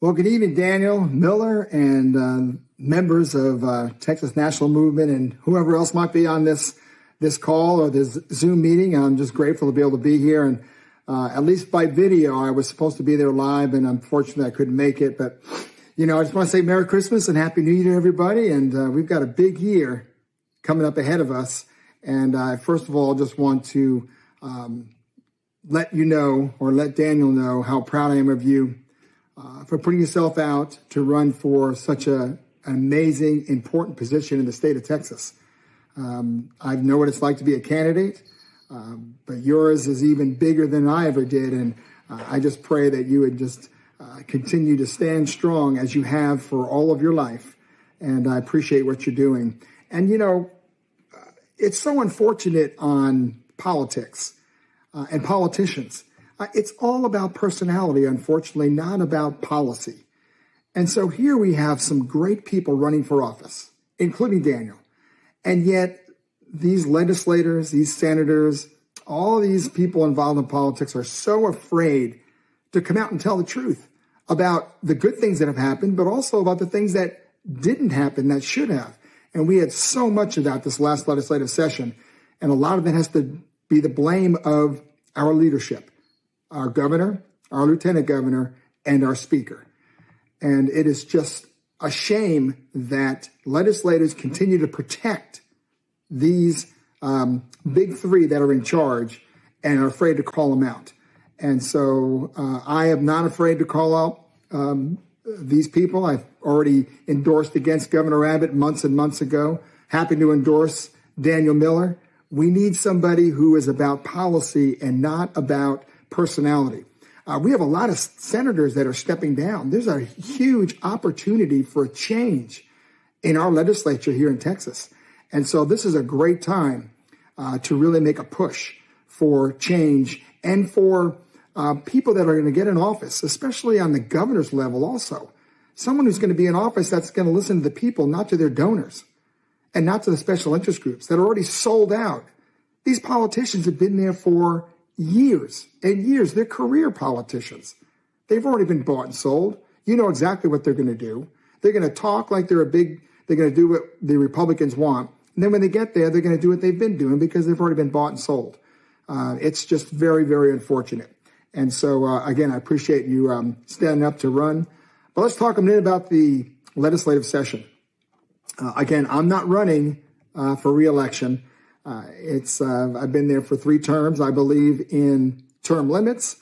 Well, good evening, Daniel Miller and members of Texas National Movement and whoever else might be on this call or this Zoom meeting. I'm just grateful to be able to be here. And at least by video, I was supposed to be there live, and unfortunately I couldn't make it. But, I just want to say Merry Christmas and Happy New Year to everybody. And we've got a big year coming up ahead of us. And first of all, just want to let you know, or let Daniel know, how proud I am of you for putting yourself out to run for such an amazing, important position in the state of Texas. I know what it's like to be a candidate, but yours is even bigger than I ever did. And I just pray that you would just continue to stand strong as you have for all of your life. And I appreciate what you're doing. And, it's so unfortunate on politics and politicians. It's all about personality, unfortunately, not about policy. And so here we have some great people running for office, including Daniel. And yet these legislators, these senators, all these people involved in politics are so afraid to come out and tell the truth about the good things that have happened, but also about the things that didn't happen that should have. And we had so much of that this last legislative session. And a lot of it has to be the blame of our leadership. Our governor, our lieutenant governor, and our speaker. And it is just a shame that legislators continue to protect these big three that are in charge and are afraid to call them out. And so I am not afraid to call out these people. I've already endorsed against Governor Abbott months and months ago. Happy to endorse Daniel Miller. We need somebody who is about policy and not about personality. We have a lot of senators that are stepping down. There's a huge opportunity for change in our legislature here in Texas. And so this is a great time to really make a push for change and for people that are going to get in office, especially on the governor's level also. Someone who's going to be in office that's going to listen to the people, not to their donors and not to the special interest groups that are already sold out. These politicians have been there for years and years. They're career politicians. They've already been bought and sold. You know exactly what they're going to do. They're going to talk like they're going to do what the Republicans want. And then when they get there, they're going to do what they've been doing because they've already been bought and sold. It's just very, very unfortunate. And so, again, I appreciate you standing up to run. But let's talk a minute about the legislative session. Again, I'm not running for re-election. I've been there for 3 terms. I believe in term limits,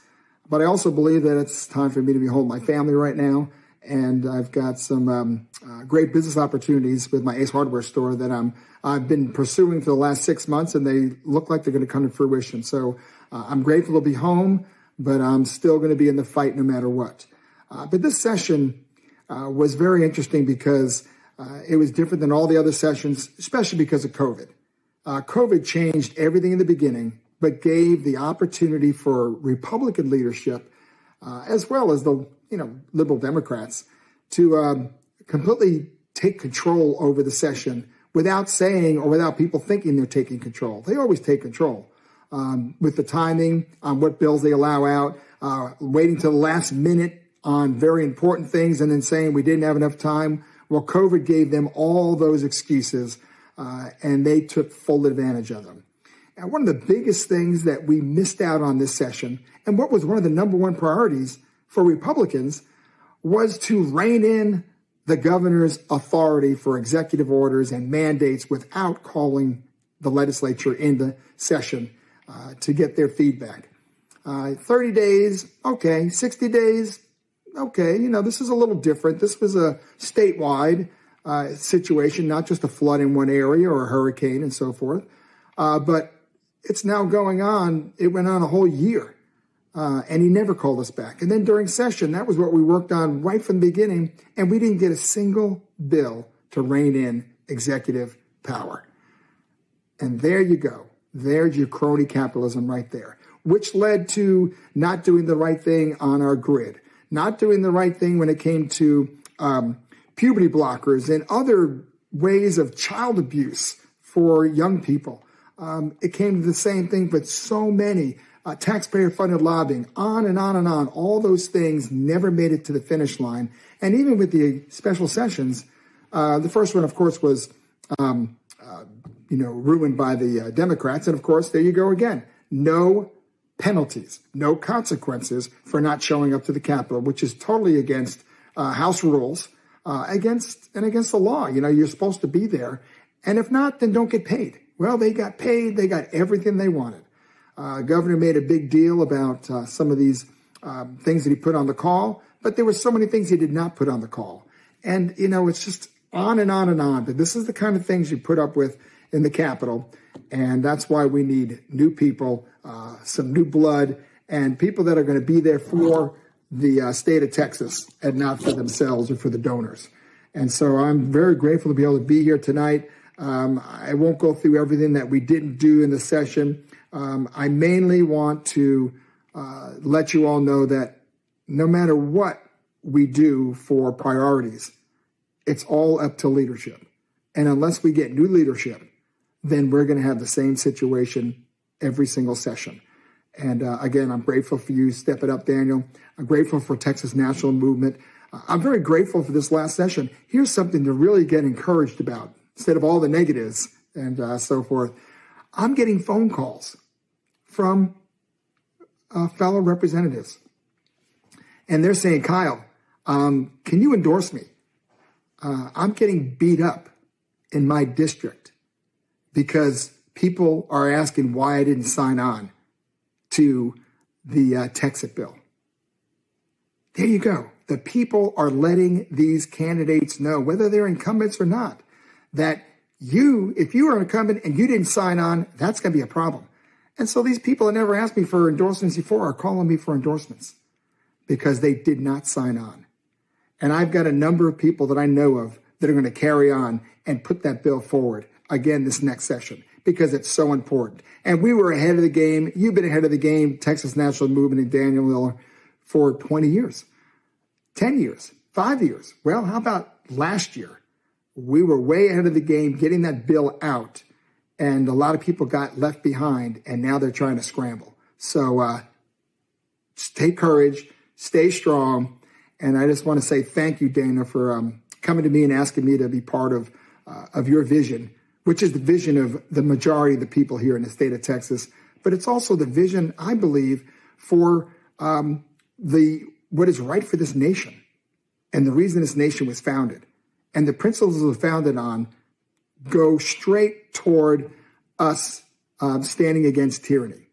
but I also believe that it's time for me to be home with my family right now. And I've got some great business opportunities with my Ace Hardware store that I've been pursuing for the last 6 months, and they look like they're going to come to fruition. So I'm grateful to be home, but I'm still going to be in the fight no matter what. But this session was very interesting because it was different than all the other sessions, especially because of COVID. COVID changed everything in the beginning, but gave the opportunity for Republican leadership, as well as the liberal Democrats, to completely take control over the session without saying or without people thinking they're taking control. They always take control with the timing on what bills they allow out, waiting till the last minute on very important things and then saying we didn't have enough time. Well, COVID gave them all those excuses. And they took full advantage of them. And one of the biggest things that we missed out on this session, and what was one of the number one priorities for Republicans, was to rein in the governor's authority for executive orders and mandates without calling the legislature into session to get their feedback. 30 days, okay. 60 days, okay. This is a little different. This was a statewide situation, not just a flood in one area or a hurricane and so forth. But it's now going on. It went on a whole year, and he never called us back. And then during session, that was what we worked on right from the beginning, and we didn't get a single bill to rein in executive power. And there you go. There's your crony capitalism right there, which led to not doing the right thing on our grid, not doing the right thing when it came to puberty blockers and other ways of child abuse for young people. It came to the same thing, but so many taxpayer-funded lobbying, on and on and on. All those things never made it to the finish line. And even with the special sessions, the first one, of course, was ruined by the Democrats. And of course, there you go again. No penalties, no consequences for not showing up to the Capitol, which is totally against House rules, against the law. You're supposed to be there. And if not, then don't get paid. Well, they got paid. They got everything they wanted. Governor made a big deal about some of these things that he put on the call, but there were so many things he did not put on the call. And, it's just on and on and on. But this is the kind of things you put up with in the Capitol. And that's why we need new people, some new blood, and people that are going to be there for the state of Texas and not for themselves or for the donors. And so I'm very grateful to be able to be here tonight. I won't go through everything that we didn't do in the session. I mainly want to let you all know that no matter what we do for priorities, it's all up to leadership. And unless we get new leadership, then we're going to have the same situation every single session. And again, I'm grateful for you. Step it up, Daniel. I'm grateful for Texas National Movement. I'm very grateful for this last session. Here's something to really get encouraged about. Instead of all the negatives and so forth, I'm getting phone calls from fellow representatives. And they're saying, Kyle, can you endorse me? I'm getting beat up in my district because people are asking why I didn't sign on to the Texit bill. There you go. The people are letting these candidates know, whether they're incumbents or not, that if you are an incumbent and you didn't sign on, that's going to be a problem. And so these people that never asked me for endorsements before are calling me for endorsements because they did not sign on. And I've got a number of people that I know of that are going to carry on and put that bill forward again this next session because it's so important. And we were ahead of the game. You've been ahead of the game, Texas National Movement and Daniel Miller, for 20 years, 10 years, 5 years. Well, how about last year? We were way ahead of the game getting that bill out, and a lot of people got left behind, and now they're trying to scramble. So take courage, stay strong, and I just want to say thank you, Dana, for coming to me and asking me to be part of your vision, which is the vision of the majority of the people here in the state of Texas. But it's also the vision, I believe, for what is right for this nation and the reason this nation was founded. And the principles it was founded on go straight toward us standing against tyranny.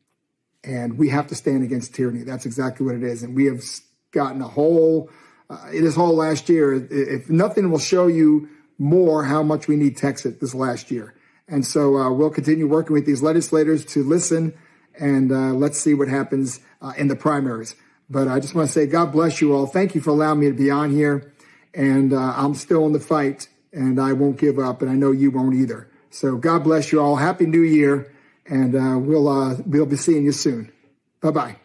And we have to stand against tyranny. That's exactly what it is. And we have gotten this whole last year, if nothing will show you more how much we need Texas this last year. And so we'll continue working with these legislators to listen, and let's see what happens in the primaries. But I just want to say, God bless you all. Thank you for allowing me to be on here. And I'm still in the fight, and I won't give up, and I know you won't either. So God bless you all. Happy New Year, and we'll be seeing you soon. Bye-bye.